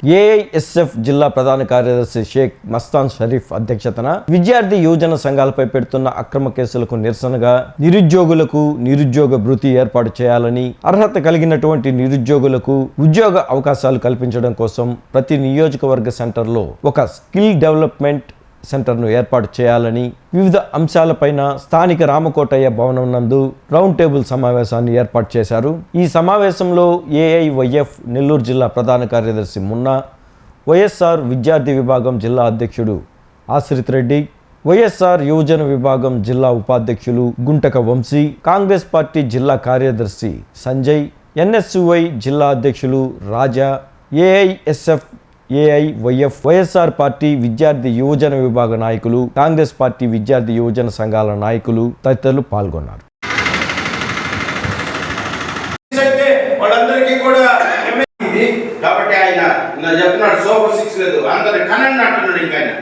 AISF జిల్లా ప్రధాన కార్యదర్శి షేక్ మస్తాన్ షరీఫ్ అధ్యక్షతన విద్యార్థి యువజన సంఘాలపై పెడుతున్న అక్రమ కేసులకు నిరసనగా నిరుద్యోగులకు నిరుద్యోగ భృతి ఏర్పాటు చేయాలని, అర్హత కలిగినటువంటి నిరుద్యోగులకు ఉద్యోగ అవకాశాలు కల్పించడం కోసం ప్రతి నియోజకవర్గ సెంటర్లో ఒక స్కిల్ డెవలప్మెంట్ సెంటర్ను ఏర్పాటు చేయాలని వివిధ అంశాలపైన స్థానిక రామకోటయ్య భవనం నందు రౌండ్ టేబుల్ సమావేశాన్ని ఏర్పాటు చేశారు. ఈ సమావేశంలో ఏఐవైఎఫ్ నెల్లూరు జిల్లా ప్రధాన కార్యదర్శి మున్నా, వైఎస్ఆర్ విద్యార్థి విభాగం జిల్లా అధ్యక్షుడు ఆశ్రిత్ రెడ్డి, వైఎస్ఆర్ యువజన విభాగం జిల్లా ఉపాధ్యక్షులు గుంటక వంశీ, కాంగ్రెస్ పార్టీ జిల్లా కార్యదర్శి సంజయ్, ఎన్ఎస్యుఐ జిల్లా అధ్యక్షులు రాజా, ఏఐఎస్ఎఫ్, ఏఐవైఎఫ్, వైఎస్ఆర్ పార్టీ విద్యార్థి యువజన విభాగ నాయకులు, కాంగ్రెస్ పార్టీ విద్యార్థి యువజన సంఘాల నాయకులు తదితరులు పాల్గొన్నారు. కాబట్టి ఆయన చెప్తున్నాడు సూపర్ 6 లేదు, అందరు కనండి అంటున్నాడు. ఇంకా ఆయన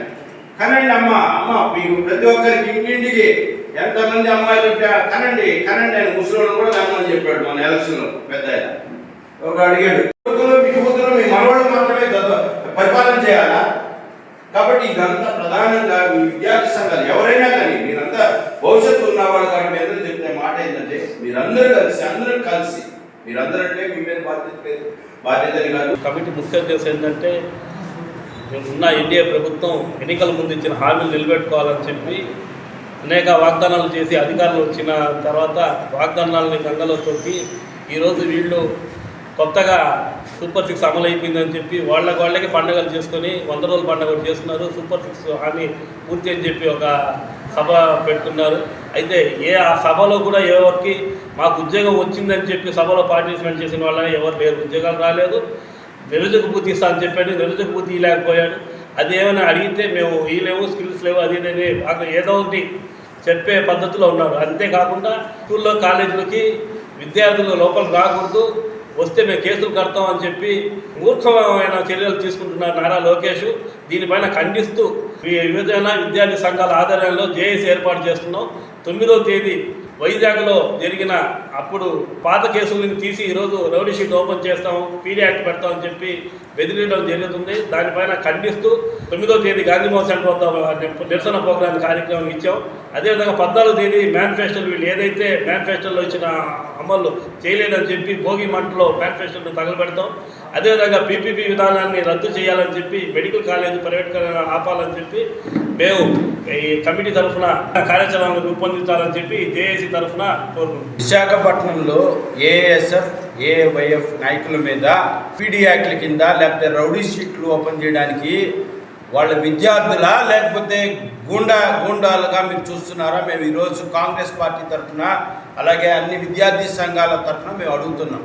కనండి అమ్మ మీకు ప్రతి ఒక్కరికి ఇంటింటికి ఎంతమంది అమ్మాయిలు కనండి ఆయన ముసలి కూడా కనమని చెప్పాడు మన ఎలక్షన్ లో. పెద్ద ఆయన ఒక అడిగాడు, మీ మనవాళ్ళు మాత్రమే పరిపాలన చేయాలా? కాబట్టి ఇదంతా ప్రధానంగా మీ విద్యార్థి సంఘాలు ఎవరైనా కానీ మీరంతా భవిష్యత్తు ఉన్నవాళ్ళు కానీ మీ అందరూ చెప్పిన మాట ఏంటంటే అందరూ కలిసి మీరందరూ అంటే మీ మీద బాధ్యత కాదు. కమిటీ ముఖ్య ఉద్దేశం ఏంటంటే ఉన్న ఎన్డీఏ ప్రభుత్వం ఎన్నికల ముందు ఇచ్చిన హామీలు నిలబెట్టుకోవాలని చెప్పి అనేక వాగ్దానాలు చేసి అధికారులు వచ్చిన తర్వాత వాగ్దానాలని గంగలో తొక్కి ఈరోజు వీళ్ళు కొత్తగా సూపర్ 6 అమలు అయిపోయిందని చెప్పి వాళ్ళకి పండుగలు చేసుకొని 100 రోజుల పండుగ చేస్తున్నారు. సూపర్ 6 హామీ పూర్తి అని చెప్పి ఒక సభ పెట్టుకున్నారు. అయితే ఆ సభలో కూడా ఎవరికి మాకు ఉద్యోగం వచ్చిందని చెప్పి సభలో పార్టిసిపేట్ చేసిన వాళ్ళని ఎవరు లేరు, ఉద్యోగాలు రాలేదు. నిరుద్యోగ భృతి ఇస్తా అని చెప్పాడు, నిరుద్యోగ భృతి ఇవ్వలేకపోయాడు. అది ఏమైనా అడిగితే మేము లేవు, స్కిల్స్ లేవు, అది ఏదో ఒకటి చెప్పే పద్ధతిలో ఉన్నారు. అంతేకాకుండా స్కూల్లో కాలేజీలకి విద్యార్థులు లోపలికి రాకూడదు, వస్తే మేము కేసులు కడతామని చెప్పి మూర్ఖమైన చర్యలు తీసుకుంటున్నారు నారా లోకేష్. దీనిపైన ఖండిస్తూ విభజన విద్యార్థి సంఘాల ఆధ్వర్యంలో జేఏసీ ఏర్పాటు చేస్తున్నాం. 9వ తేదీ వైజాగ్లో జరిగిన అప్పుడు పాత కేసులను తీసి ఈరోజు రౌడీ షీట్ ఓపెన్ చేస్తాం, పీడీ యాక్ట్ పెడతామని చెప్పి బెదిరించడం జరుగుతుంది. దానిపైన ఖండిస్తూ 9వ తేదీ గాంధీమోహన్ సెంటర్ వద్ద నిరసన ప్రోగ్రాం కార్యక్రమం ఇచ్చాం. అదేవిధంగా 14వ తేదీ మేనిఫెస్టోలు వీళ్ళు ఏదైతే మేనిఫెస్టోలో ఇచ్చిన అమలు చేయలేదని చెప్పి భోగి మంటలో మేనిఫెస్టోను తగలబెడతాం. అదేవిధంగా పీపీపీ విధానాన్ని రద్దు చేయాలని చెప్పి మెడికల్ కాలేజ్ ప్రైవేట్ ఆపాలని చెప్పి మేము ఈ కమిటీ తరఫున కార్యాచరణను రూపొందించాలని చెప్పి జేఏసీ తరఫున కోరుకుంటున్నాం. విశాఖపట్నంలో ఏఎస్ఎఫ్, ఏఐవైఎఫ్ నాయకుల మీద పీడీ యాక్ట్ల కింద లేకపోతే రౌడీ షీట్లు ఓపెన్ చేయడానికి వాళ్ళ విద్యార్థులా లేకపోతే గూండాలుగా మీరు చూస్తున్నారా? మేము ఈరోజు కాంగ్రెస్ పార్టీ తరఫున అలాగే అన్ని విద్యార్థి సంఘాల తరఫున మేము అడుగుతున్నాం.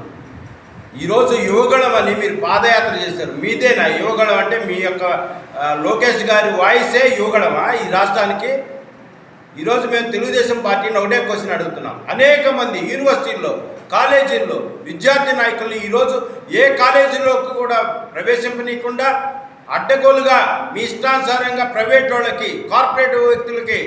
ఈరోజు యువగళం అని మీరు పాదయాత్ర చేశారు, మీదేనా యువగళం అంటే? మీ యొక్క లోకేష్ గారి వాయిసే యువగళమా ఈ రాష్ట్రానికి? ఈరోజు మేము తెలుగుదేశం పార్టీని ఒకటే క్వశ్చన్ అడుగుతున్నాం. అనేక మంది యూనివర్సిటీల్లో, కాలేజీల్లో విద్యార్థి నాయకుల్ని ఈరోజు ఏ కాలేజీలోకి కూడా ప్రవేశింపనీయకుండా అడ్డగోలుగా మీ ఇష్టానుసారంగా ప్రైవేట్ వాళ్ళకి, కార్పొరేట్ వ్యక్తులకి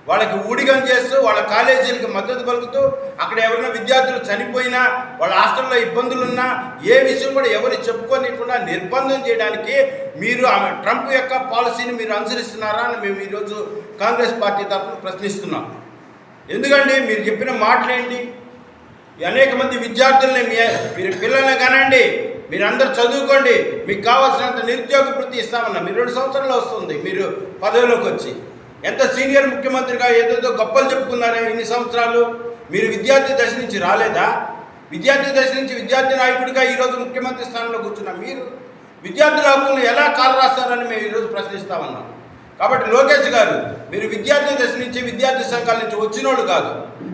వాళ్ళకి ఊడిగం చేస్తూ వాళ్ళ కాలేజీలకి మద్దతు పలుకుతూ అక్కడ ఎవరైనా విద్యార్థులు చనిపోయినా, వాళ్ళ హాస్టల్లో ఇబ్బందులున్నా ఏ విషయం కూడా ఎవరు చెప్పుకోనికుండా నిర్బంధం చేయడానికి మీరు ట్రంప్ యొక్క పాలసీని మీరు అనుసరిస్తున్నారా అని మేము ఈరోజు కాంగ్రెస్ పార్టీ తరఫున ప్రశ్నిస్తున్నాం. ఎందుకండి మీరు చెప్పిన మాటలేంటి? అనేక మంది విద్యార్థుల్ని మీరు పిల్లల్ని కానండి, మీరందరూ చదువుకోండి, మీకు కావాల్సినంత నిరుద్యోగ వృత్తి ఇస్తామన్నా. మీరు 2 సంవత్సరాలు వస్తుంది మీరు పదవిలోకి వచ్చి, ఎంత సీనియర్ ముఖ్యమంత్రిగా ఏదేదో గొప్పలు చెప్పుకున్నారే ఇన్ని సంవత్సరాలు. మీరు విద్యార్థి దశ నుంచి రాలేదా? విద్యార్థి దశ నుంచి విద్యార్థి నాయకుడిగా ఈరోజు ముఖ్యమంత్రి స్థానంలో కూర్చున్నా మీరు విద్యార్థుల హక్కులను ఎలా కాలు రాస్తారని మేము ఈరోజు ప్రశ్నిస్తామన్నాం. కాబట్టి లోకేష్ గారు, మీరు విద్యార్థి దశ నుంచి విద్యార్థి సంఘాల నుంచి వచ్చినోడు కాదు,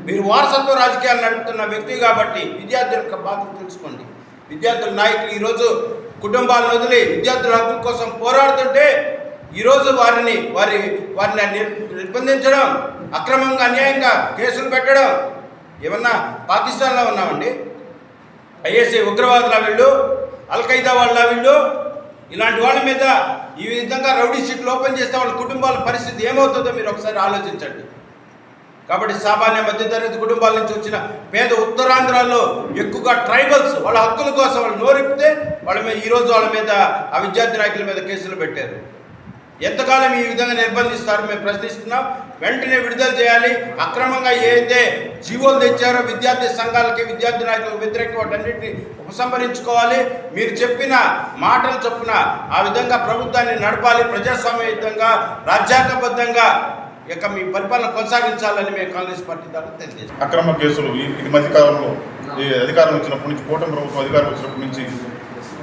మీరు వారసత్వ రాజకీయాలు నడుపుతున్న వ్యక్తి కాబట్టి విద్యార్థుల యొక్క బాధ్యత తెలుసుకోండి. విద్యార్థుల నాయకులు ఈరోజు కుటుంబాలను వదిలి విద్యార్థుల హక్కుల కోసం పోరాడుతుంటే ఈరోజు వారిని నిర్బంధించడం, అక్రమంగా అన్యాయంగా కేసులు పెట్టడం. ఏమన్నా పాకిస్తాన్లో ఉన్నామండి? ఐఎస్ఐ ఉగ్రవాదుల వీళ్ళు, అల్ఖైదా వాళ్ళ వీళ్ళు, ఇలాంటి వాళ్ళ మీద ఈ విధంగా రౌడీ షీట్లు ఓపెన్ చేస్తే వాళ్ళ కుటుంబాల పరిస్థితి ఏమవుతుందో మీరు ఒకసారి ఆలోచించండి. కాబట్టి సామాన్య మధ్యతరగతి కుటుంబాల నుంచి వచ్చిన పేద ఉత్తరాంధ్రాల్లో ఎక్కువగా ట్రైబల్స్ వాళ్ళ హక్కుల కోసం వాళ్ళు నోరిపితే ఈరోజు వాళ్ళ మీద ఆ విద్యార్థి నాయకుల మీద కేసులు పెట్టారు. ఎంతకాలం ఈ విధంగా నిర్బంధిస్తారు మేము ప్రశ్నిస్తున్నాం. వెంటనే విడుదల చేయాలి. అక్రమంగా ఏదైతే జీవోలు తెచ్చారో విద్యార్థి సంఘాలకి విద్యార్థి నాయకులకు వ్యతిరేకంగా వాటన్నిటిని ఉపసంహరించుకోవాలి. మీరు చెప్పిన మాటలు చొప్పున ఆ విధంగా ప్రభుత్వాన్ని నడపాలి. ప్రజాస్వామ్యయుతంగా రాజ్యాంగబద్ధంగా ఇక మీ పరిపాలన కొనసాగించాలని మేము కాంగ్రెస్ పార్టీ ద్వారా తెలియజేస్తాం. అక్రమ కేసులు ఈ మధ్యకాలంలో ఈ అధికారం వచ్చినప్పటి నుంచి, కూటమి ప్రభుత్వం అధికారం వచ్చినప్పటి నుంచి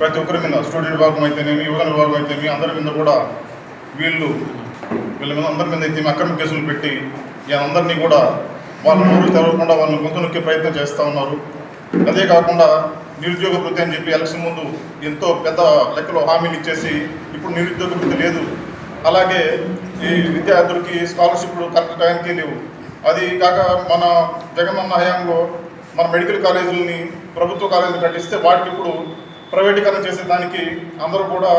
ప్రతి ఒక్కరి మీద, స్టూడెంట్ విభాగం అయితేనేమి, యువజన విభాగం అయితేనేమి, అందరి మీద కూడా వీళ్ళ మీద అందరి మీద అయితే అక్రమ కేసులు పెట్టి అందరినీ కూడా వాళ్ళ నోరు తెరవకుండా వాళ్ళని గొంతు నొక్కే ప్రయత్నం చేస్తూ ఉన్నారు. అదే కాకుండా నిరుద్యోగ వృత్తి అని చెప్పి ఎలక్షన్ ముందు ఎంతో పెద్ద లెక్కలో హామీలు ఇచ్చేసి ఇప్పుడు నిరుద్యోగ వృత్తి లేదు. అలాగే ఈ విద్యార్థులకి స్కాలర్షిప్లు కరెక్ట్ టైంకి లేవు. అది కాక మన జగనన్న హయాంలో మన మెడికల్ కాలేజీలని ప్రభుత్వ కాలేజీలు కట్టిస్తే వాటికి ఇప్పుడు ప్రైవేటీకరణ చేసే దానికి అందరూ కూడా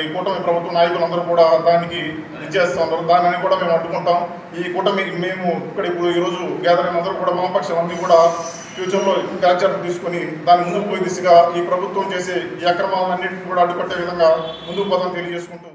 ఈ కూటమి ప్రభుత్వ నాయకులు అందరూ కూడా దానికి ఇచ్చేస్తూ ఉన్నారు. దానిని కూడా మేము అడ్డుకుంటాం. ఈ కూటమి మేము ఇక్కడ ఇప్పుడు ఈరోజు గ్యాదర్ అయిన అందరూ కూడా వామపక్షం అన్నీ కూడా ఫ్యూచర్లో కార్యాచరణ తీసుకొని దాని ముందుకు పోయే దిశగా ఈ ప్రభుత్వం చేసే ఈ అక్రమాలన్నింటినీ కూడా అడ్డుకట్టే విధంగా ముందుకు పోతాం తెలియజేసుకుంటూ